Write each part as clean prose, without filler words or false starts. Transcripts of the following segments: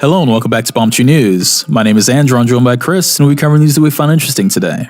Hello and welcome back to Bombchu News. My name is Andrew, I'm joined by Chris, and we cover news that we found interesting today.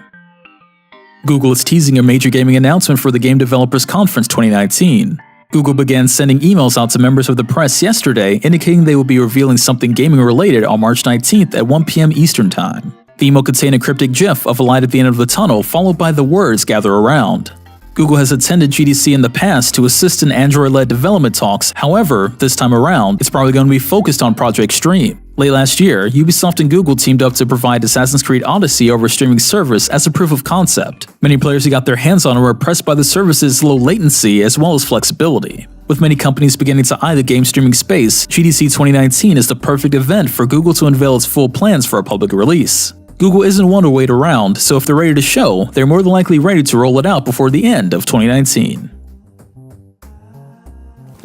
Google is teasing a major gaming announcement for the Game Developers Conference 2019. Google began sending emails out to members of the press yesterday, indicating they will be revealing something gaming related on March 19th at 1 p.m. Eastern Time. The email contained a cryptic GIF of a light at the end of the tunnel, followed by the words "gather around." Google has attended GDC in the past to assist in Android-led development talks. However, this time around, it's probably going to be focused on Project Stream. Late last year, Ubisoft and Google teamed up to provide Assassin's Creed Odyssey over a streaming service as a proof of concept. Many players who got their hands on it were impressed by the service's low latency as well as flexibility. With many companies beginning to eye the game streaming space, GDC 2019 is the perfect event for Google to unveil its full plans for a public release. Google isn't one to wait around, so if they're ready to show, they're more than likely ready to roll it out before the end of 2019.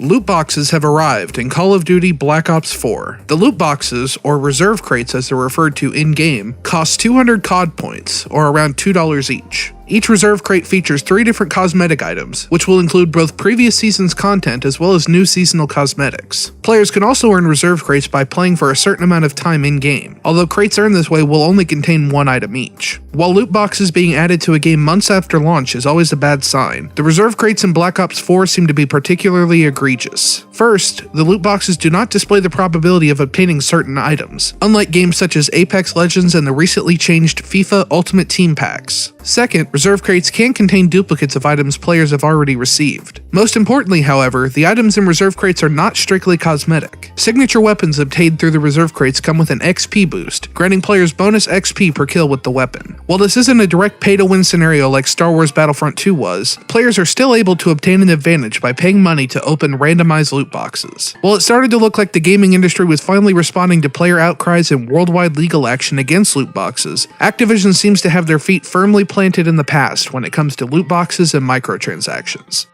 Loot boxes have arrived in Call of Duty Black Ops 4. The loot boxes, or reserve crates as they're referred to in-game, cost 200 COD points, or around $2 each. Each reserve crate features 3 different cosmetic items, which will include both previous season's content as well as new seasonal cosmetics. Players can also earn reserve crates by playing for a certain amount of time in-game, although crates earned this way will only contain 1 item each. While loot boxes being added to a game months after launch is always a bad sign, the reserve crates in Black Ops 4 seem to be particularly egregious. First, the loot boxes do not display the probability of obtaining certain items, unlike games such as Apex Legends and the recently changed FIFA Ultimate Team packs. Second, reserve crates can contain duplicates of items players have already received. Most importantly, however, the items in reserve crates are not strictly cosmetic. Signature weapons obtained through the reserve crates come with an XP boost, granting players bonus XP per kill with the weapon. While this isn't a direct pay-to-win scenario like Star Wars Battlefront 2 was, players are still able to obtain an advantage by paying money to open randomized loot boxes. While it started to look like the gaming industry was finally responding to player outcries and worldwide legal action against loot boxes, Activision seems to have their feet firmly planted in the past when it comes to loot boxes and microtransactions.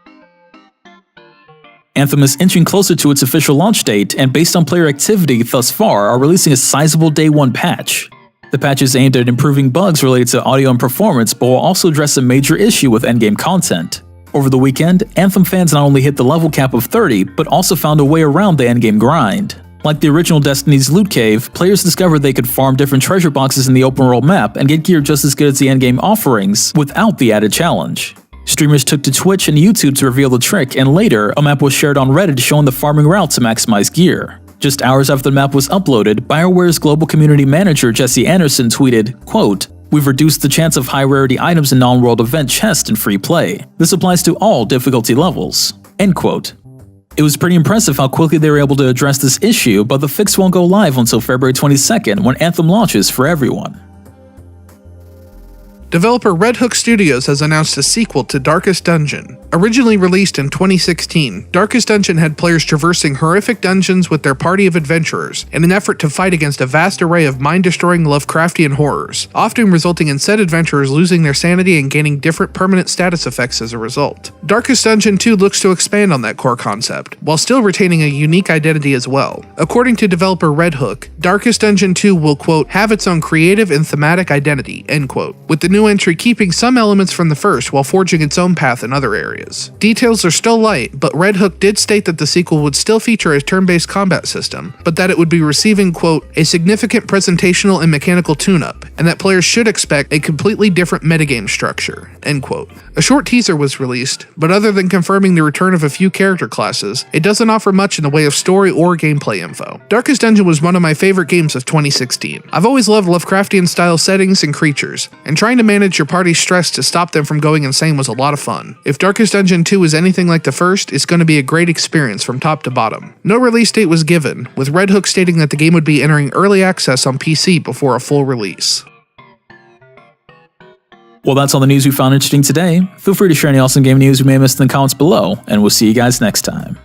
Anthem is inching closer to its official launch date, and based on player activity thus far, are releasing a sizable Day 1 patch. The patch is aimed at improving bugs related to audio and performance, but will also address a major issue with endgame content. Over the weekend, Anthem fans not only hit the level cap of 30, but also found a way around the endgame grind. Like the original Destiny's loot cave, players discovered they could farm different treasure boxes in the open world map and get gear just as good as the endgame offerings, without the added challenge. Streamers took to Twitch and YouTube to reveal the trick, and later, a map was shared on Reddit showing the farming route to maximize gear. Just hours after the map was uploaded, Bioware's global community manager Jesse Anderson tweeted, quote, "We've reduced the chance of high-rarity items in non-world event chests in free play. This applies to all difficulty levels." End quote. It was pretty impressive how quickly they were able to address this issue, but the fix won't go live until February 22nd when Anthem launches for everyone. Developer Red Hook Studios has announced a sequel to Darkest Dungeon. Originally released in 2016, Darkest Dungeon had players traversing horrific dungeons with their party of adventurers in an effort to fight against a vast array of mind-destroying Lovecraftian horrors, often resulting in said adventurers losing their sanity and gaining different permanent status effects as a result. Darkest Dungeon 2 looks to expand on that core concept, while still retaining a unique identity as well. According to developer Red Hook, Darkest Dungeon 2 will, quote, "have its own creative and thematic identity," end quote, with the new entry keeping some elements from the first while forging its own path in other areas. Details are still light, but Red Hook did state that the sequel would still feature a turn-based combat system, but that it would be receiving, quote, "a significant presentational and mechanical tune-up, and that players should expect a completely different metagame structure," end quote. A short teaser was released, but other than confirming the return of a few character classes, it doesn't offer much in the way of story or gameplay info. Darkest Dungeon was one of my favorite games of 2016. I've always loved Lovecraftian-style settings and creatures, and trying to manage your party's stress to stop them from going insane was a lot of fun. If Darkest Dungeon 2 is anything like the first, it's going to be a great experience from top to bottom. No release date was given, with Red Hook stating that the game would be entering early access on PC before a full release. Well, that's all the news we found interesting today. Feel free to share any awesome game news we may have missed in the comments below, and we'll see you guys next time.